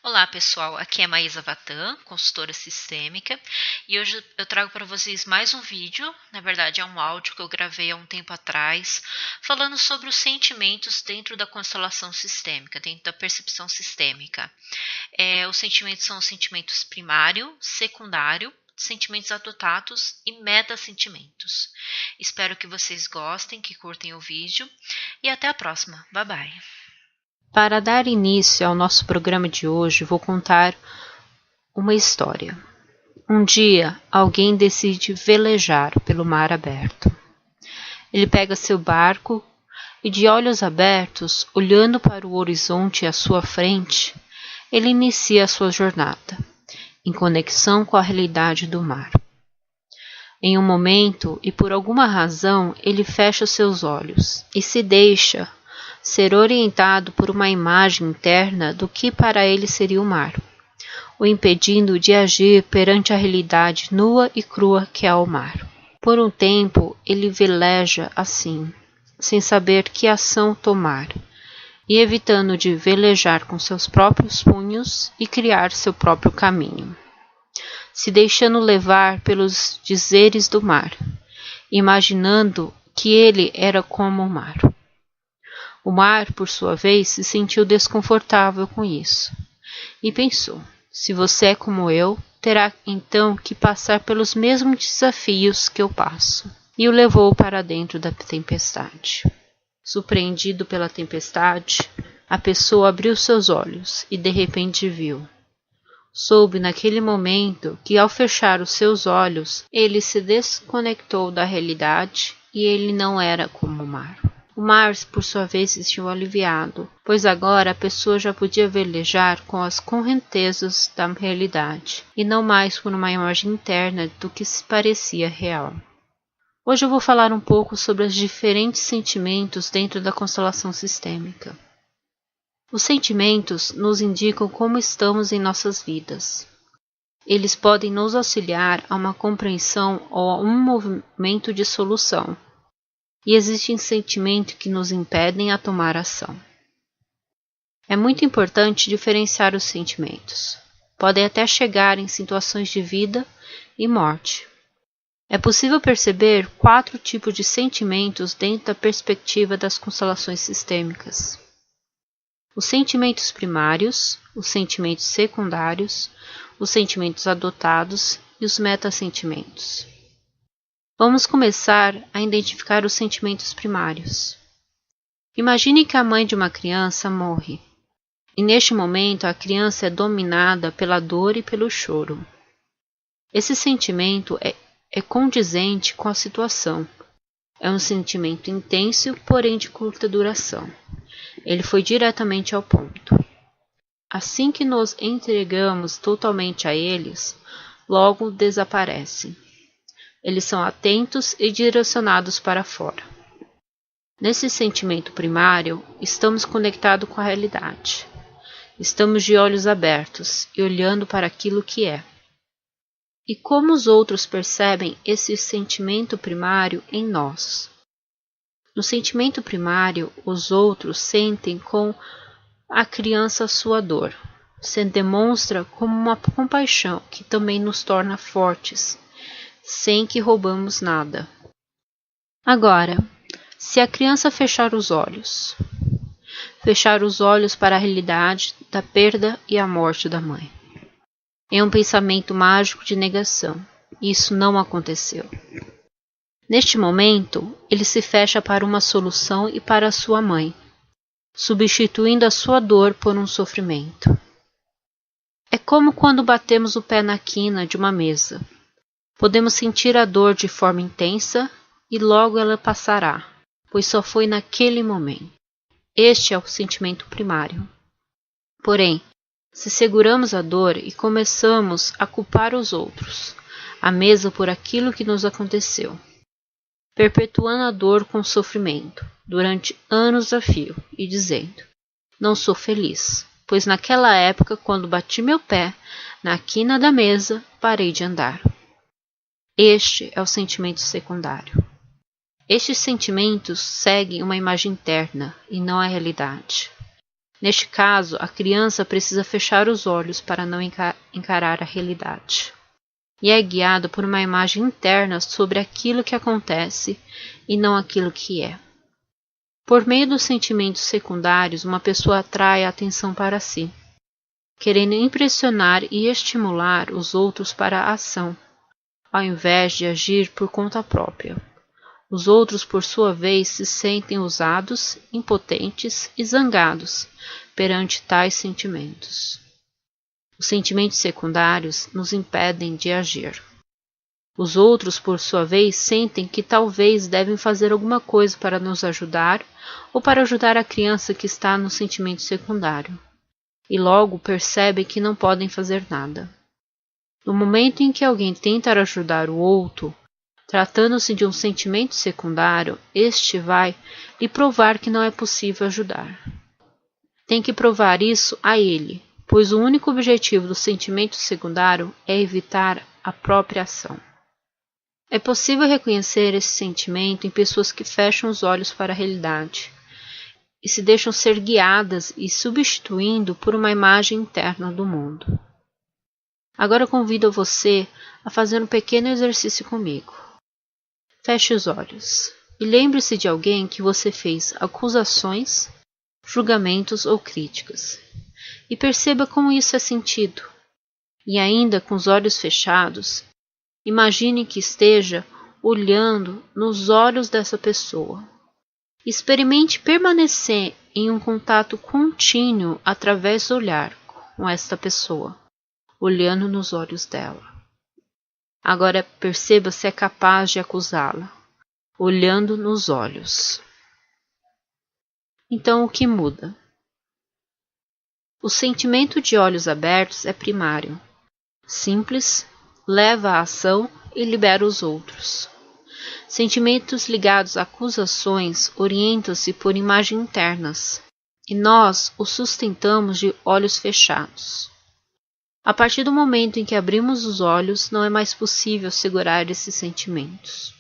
Olá pessoal, aqui é Maísa Vatan, consultora sistêmica, e hoje eu trago para vocês mais um vídeo, na verdade é um áudio que eu gravei há um tempo atrás, falando sobre os sentimentos dentro da constelação sistêmica, dentro da percepção sistêmica. Os sentimentos são os sentimentos primário, secundário, sentimentos adotados e metasentimentos. Espero que vocês gostem, que curtem o vídeo, e até a próxima. Bye bye! Para dar início ao nosso programa de hoje, vou contar uma história. Um dia, alguém decide velejar pelo mar aberto. Ele pega seu barco e, de olhos abertos, olhando para o horizonte à sua frente, ele inicia a sua jornada, em conexão com a realidade do mar. Em um momento, e por alguma razão, ele fecha seus olhos e se deixa ser orientado por uma imagem interna do que para ele seria o mar, o impedindo de agir perante a realidade nua e crua que é o mar. Por um tempo, ele veleja assim, sem saber que ação tomar, e evitando de velejar com seus próprios punhos e criar seu próprio caminho, se deixando levar pelos dizeres do mar, imaginando que ele era como o mar. O mar, por sua vez, se sentiu desconfortável com isso e pensou: se você é como eu, terá então que passar pelos mesmos desafios que eu passo. E o levou para dentro da tempestade. Surpreendido pela tempestade, a pessoa abriu seus olhos e de repente viu. Soube naquele momento que, ao fechar os seus olhos, ele se desconectou da realidade e ele não era como o mar. O mar, por sua vez, se sentiu aliviado, pois agora a pessoa já podia velejar com as correntezas da realidade, e não mais por uma imagem interna do que se parecia real. Hoje eu vou falar um pouco sobre os diferentes sentimentos dentro da constelação sistêmica. Os sentimentos nos indicam como estamos em nossas vidas. Eles podem nos auxiliar a uma compreensão ou a um movimento de solução. E existem sentimentos que nos impedem a tomar ação. É muito importante diferenciar os sentimentos. Podem até chegar em situações de vida e morte. É possível perceber 4 tipos de sentimentos dentro da perspectiva das constelações sistêmicas. Os sentimentos primários, os sentimentos secundários, os sentimentos adotados e os metassentimentos. Vamos começar a identificar os sentimentos primários. Imagine que a mãe de uma criança morre, e neste momento a criança é dominada pela dor e pelo choro. Esse sentimento é condizente com a situação. É um sentimento intenso, porém de curta duração. Ele foi diretamente ao ponto. Assim que nos entregamos totalmente a eles, logo desaparecem. Eles são atentos e direcionados para fora. Nesse sentimento primário, estamos conectados com a realidade. Estamos de olhos abertos e olhando para aquilo que é. E como os outros percebem esse sentimento primário em nós? No sentimento primário, os outros sentem com a criança sua dor. Se demonstra como uma compaixão que também nos torna fortes, sem que roubamos nada. Agora, se a criança fechar os olhos para a realidade da perda e a morte da mãe. É um pensamento mágico de negação. Isso não aconteceu. Neste momento, ele se fecha para uma solução e para a sua mãe, substituindo a sua dor por um sofrimento. É como quando batemos o pé na quina de uma mesa. Podemos sentir a dor de forma intensa e logo ela passará, pois só foi naquele momento. Este é o sentimento primário. Porém, se seguramos a dor e começamos a culpar os outros, a mesa por aquilo que nos aconteceu, perpetuando a dor com sofrimento durante anos a fio e dizendo: não sou feliz, pois naquela época, quando bati meu pé na quina da mesa, parei de andar. Este é o sentimento secundário. Estes sentimentos seguem uma imagem interna e não a realidade. Neste caso, a criança precisa fechar os olhos para não encarar a realidade. E é guiada por uma imagem interna sobre aquilo que acontece e não aquilo que é. Por meio dos sentimentos secundários, uma pessoa atrai a atenção para si, querendo impressionar e estimular os outros para a ação, ao invés de agir por conta própria. Os outros, por sua vez, se sentem usados, impotentes e zangados perante tais sentimentos. Os sentimentos secundários nos impedem de agir. Os outros, por sua vez, sentem que talvez devem fazer alguma coisa para nos ajudar ou para ajudar a criança que está no sentimento secundário, e logo percebem que não podem fazer nada. No momento em que alguém tenta ajudar o outro, tratando-se de um sentimento secundário, este vai lhe provar que não é possível ajudar. Tem que provar isso a ele, pois o único objetivo do sentimento secundário é evitar a própria ação. É possível reconhecer esse sentimento em pessoas que fecham os olhos para a realidade e se deixam ser guiadas e substituindo por uma imagem interna do mundo. Agora convido você a fazer um pequeno exercício comigo. Feche os olhos e lembre-se de alguém que você fez acusações, julgamentos ou críticas, e perceba como isso é sentido. E ainda com os olhos fechados, imagine que esteja olhando nos olhos dessa pessoa. Experimente permanecer em um contato contínuo através do olhar com esta pessoa, olhando nos olhos dela. Agora perceba se é capaz de acusá-la, olhando nos olhos. Então o que muda? O sentimento de olhos abertos é primário, simples, leva à ação e libera os outros. Sentimentos ligados a acusações orientam-se por imagens internas, e nós os sustentamos de olhos fechados. A partir do momento em que abrimos os olhos, não é mais possível segurar esses sentimentos.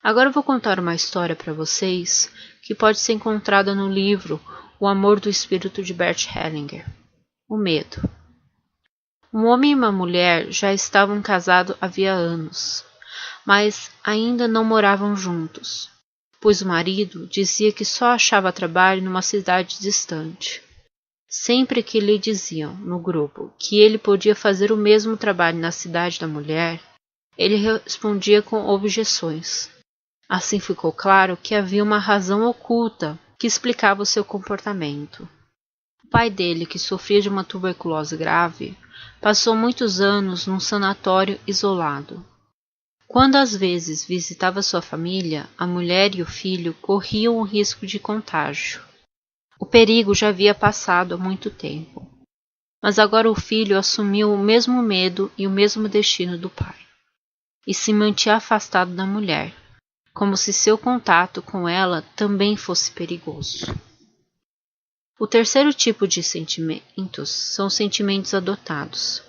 Agora eu vou contar uma história para vocês que pode ser encontrada no livro O Amor do Espírito de Bert Hellinger. O medo. Um homem e uma mulher já estavam casados havia anos, mas ainda não moravam juntos, pois o marido dizia que só achava trabalho numa cidade distante. Sempre que lhe diziam, no grupo, que ele podia fazer o mesmo trabalho na cidade da mulher, ele respondia com objeções. Assim ficou claro que havia uma razão oculta que explicava o seu comportamento. O pai dele, que sofria de uma tuberculose grave, passou muitos anos num sanatório isolado. Quando às vezes visitava sua família, a mulher e o filho corriam o risco de contágio. O perigo já havia passado há muito tempo, mas agora o filho assumiu o mesmo medo e o mesmo destino do pai, e se mantinha afastado da mulher, como se seu contato com ela também fosse perigoso. O terceiro tipo de sentimentos são os sentimentos adotados.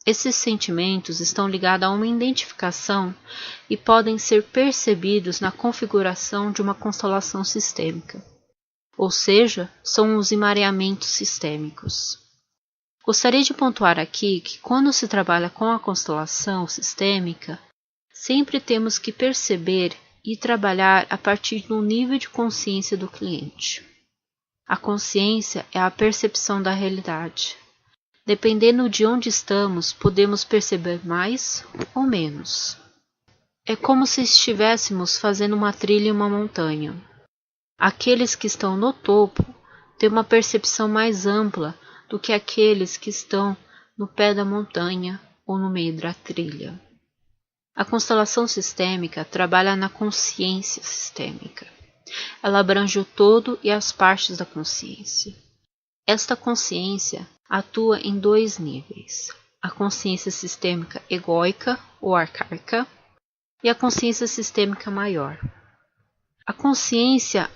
Esses sentimentos estão ligados a uma identificação e podem ser percebidos na configuração de uma constelação sistêmica, ou seja, são os emaranhamentos sistêmicos. Gostaria de pontuar aqui que quando se trabalha com a constelação sistêmica, sempre temos que perceber e trabalhar a partir do nível de consciência do cliente. A consciência é a percepção da realidade. Dependendo de onde estamos, podemos perceber mais ou menos. É como se estivéssemos fazendo uma trilha em uma montanha. Aqueles que estão no topo têm uma percepção mais ampla do que aqueles que estão no pé da montanha ou no meio da trilha. A constelação sistêmica trabalha na consciência sistêmica. Ela abrange o todo e as partes da consciência. Esta consciência atua em dois níveis: a consciência sistêmica egóica ou arcaica e a consciência sistêmica maior. A consciência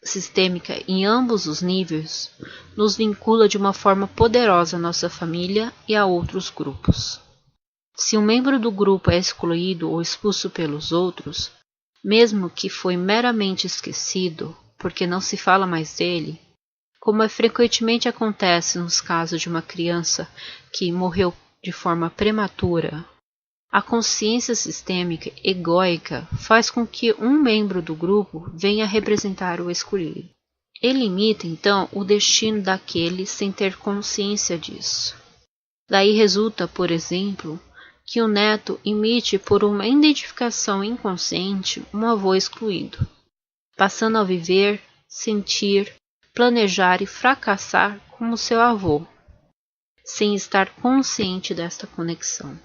sistêmica em ambos os níveis nos vincula de uma forma poderosa à nossa família e a outros grupos. Se um membro do grupo é excluído ou expulso pelos outros, mesmo que foi meramente esquecido, porque não se fala mais dele, Como frequentemente acontece nos casos de uma criança que morreu de forma prematura, a consciência sistêmica egóica faz com que um membro do grupo venha representar o escolhido. Ele imita, então, o destino daquele sem ter consciência disso. Daí resulta, por exemplo, que o neto imite por uma identificação inconsciente um avô excluído, passando a viver, sentir, planejar e fracassar como seu avô, sem estar consciente desta conexão.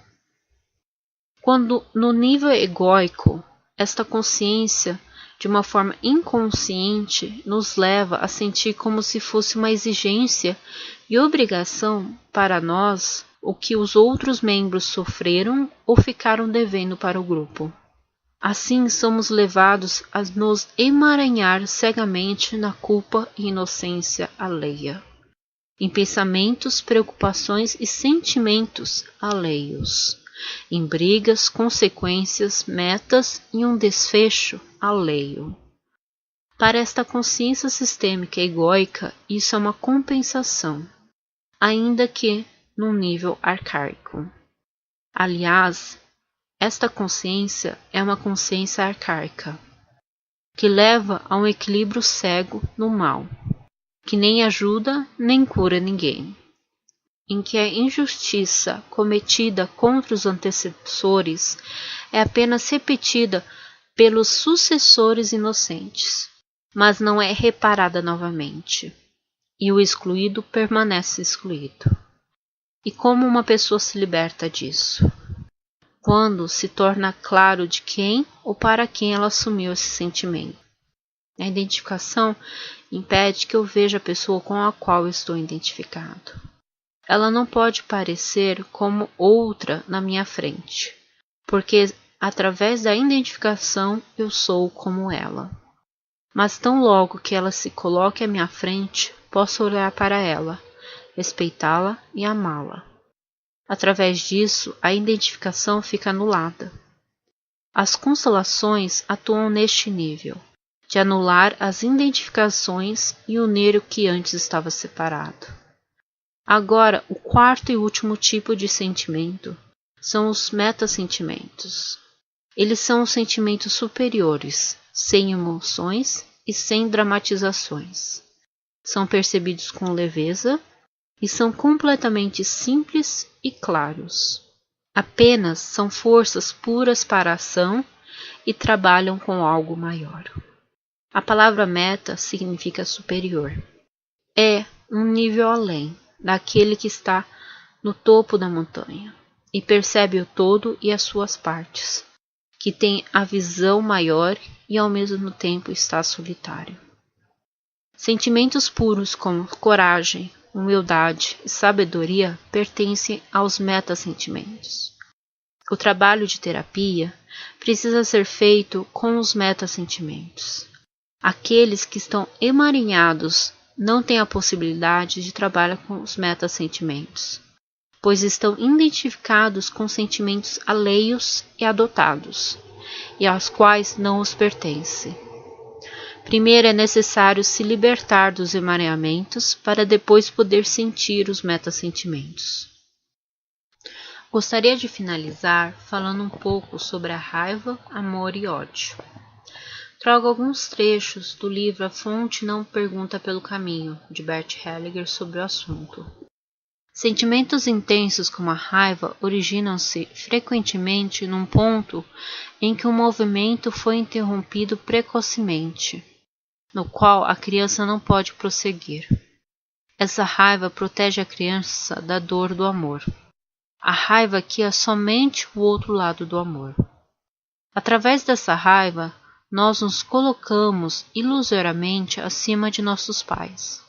Quando, no nível egóico, esta consciência, de uma forma inconsciente, nos leva a sentir como se fosse uma exigência e obrigação para nós o que os outros membros sofreram ou ficaram devendo para o grupo. Assim, somos levados a nos emaranhar cegamente na culpa e inocência alheia, em pensamentos, preocupações e sentimentos alheios, em brigas, consequências, metas e um desfecho alheio. Para esta consciência sistêmica egóica, isso é uma compensação, ainda que num nível arcaico. Aliás, esta consciência é uma consciência arcaica, que leva a um equilíbrio cego no mal, que nem ajuda nem cura ninguém, em que a injustiça cometida contra os antecessores é apenas repetida pelos sucessores inocentes, mas não é reparada novamente, e o excluído permanece excluído. E como uma pessoa se liberta disso? Quando se torna claro de quem ou para quem ela assumiu esse sentimento. A identificação impede que eu veja a pessoa com a qual eu estou identificado. Ela não pode parecer como outra na minha frente, porque através da identificação eu sou como ela. Mas tão logo que ela se coloque à minha frente, posso olhar para ela, respeitá-la e amá-la. Através disso, a identificação fica anulada. As constelações atuam neste nível, de anular as identificações e unir o que antes estava separado. Agora, o quarto e último tipo de sentimento são os metassentimentos. Eles são os sentimentos superiores, sem emoções e sem dramatizações. São percebidos com leveza e são completamente simples e claros. Apenas são forças puras para a ação e trabalham com algo maior. A palavra meta significa superior. É um nível além daquele que está no topo da montanha e percebe o todo e as suas partes, que tem a visão maior e ao mesmo tempo está solitário. Sentimentos puros como coragem, humildade e sabedoria pertencem aos metassentimentos. O trabalho de terapia precisa ser feito com os metassentimentos. Aqueles que estão emaranhados não têm a possibilidade de trabalhar com os metassentimentos, pois estão identificados com sentimentos alheios e adotados, e aos quais não os pertence. Primeiro é necessário se libertar dos emaranhamentos para depois poder sentir os metassentimentos. Gostaria de finalizar falando um pouco sobre a raiva, amor e ódio. Trago alguns trechos do livro A Fonte Não Pergunta pelo Caminho, de Bert Hellinger, sobre o assunto. Sentimentos intensos como a raiva originam-se frequentemente num ponto em que o movimento foi interrompido precocemente, no qual a criança não pode prosseguir. Essa raiva protege a criança da dor do amor. A raiva aqui é somente o outro lado do amor. Através dessa raiva, nós nos colocamos ilusoriamente acima de nossos pais.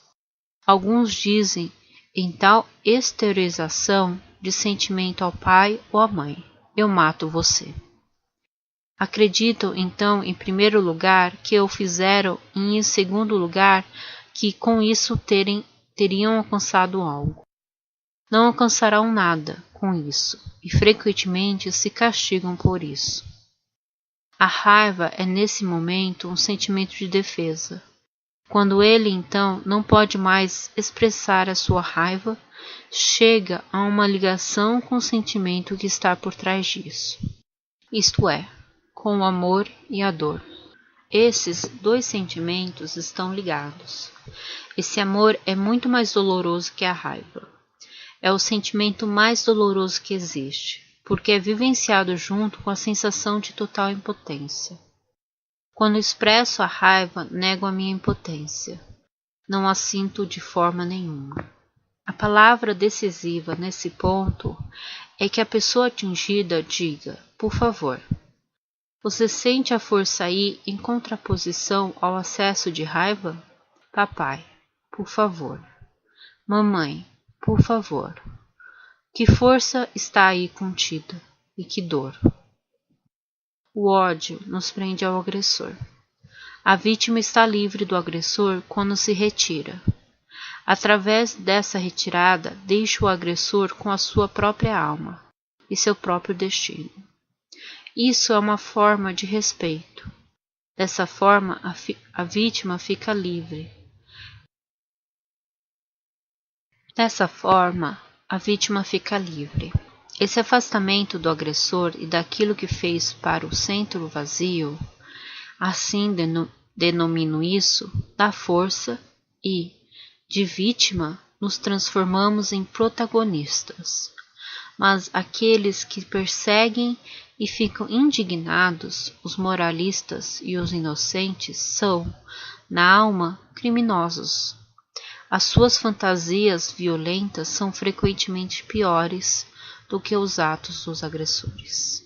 Alguns dizem em tal exteriorização de sentimento ao pai ou à mãe: eu mato você. Acreditam então, em primeiro lugar, que o fizeram e, em segundo lugar, que com isso teriam alcançado algo. Não alcançarão nada com isso e frequentemente se castigam por isso. A raiva é nesse momento um sentimento de defesa. Quando ele, então, não pode mais expressar a sua raiva, chega a uma ligação com o sentimento que está por trás disso, isto é, com o amor e a dor. Esses dois sentimentos estão ligados. Esse amor é muito mais doloroso que a raiva. É o sentimento mais doloroso que existe, porque é vivenciado junto com a sensação de total impotência. Quando expresso a raiva, nego a minha impotência. Não a sinto de forma nenhuma. A palavra decisiva nesse ponto é que a pessoa atingida diga, por favor, você sente a força aí em contraposição ao acesso de raiva? Papai, por favor. Mamãe, por favor. Que força está aí contida e que dor. O ódio nos prende ao agressor. A vítima está livre do agressor quando se retira. Através dessa retirada, deixa o agressor com a sua própria alma e seu próprio destino. Isso é uma forma de respeito. Dessa forma, a vítima fica livre. Esse afastamento do agressor e daquilo que fez para o centro vazio, assim denomino isso, dá força e, de vítima, nos transformamos em protagonistas. Mas aqueles que perseguem e ficam indignados, os moralistas e os inocentes, são, na alma, criminosos. As suas fantasias violentas são frequentemente piores do que os atos dos agressores.